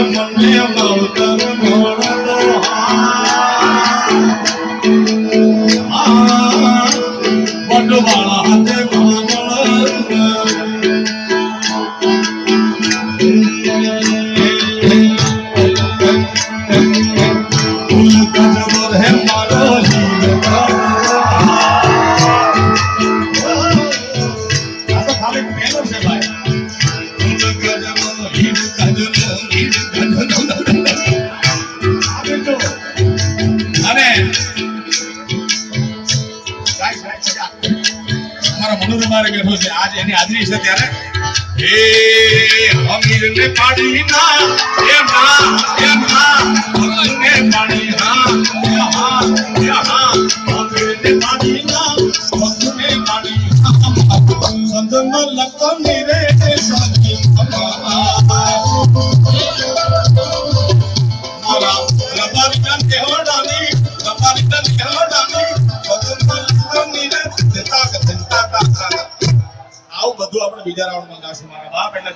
મને માવતર મોડલો વડવાળા હાથે મનોરમારે બેઠો છે આજ એની હાજરી છે ત્યારે એ અમીર ને પાડી ના એ ના અમીર ને પાડી હા અમીર ને પાડી ના અમીર ને પાડી સંદન લખો નીરે સંગી મારા રબારી કેવડાની આવું બધું આપણે બીજા રાઉન્ડમાં ગાશું મારા બાપ એટલે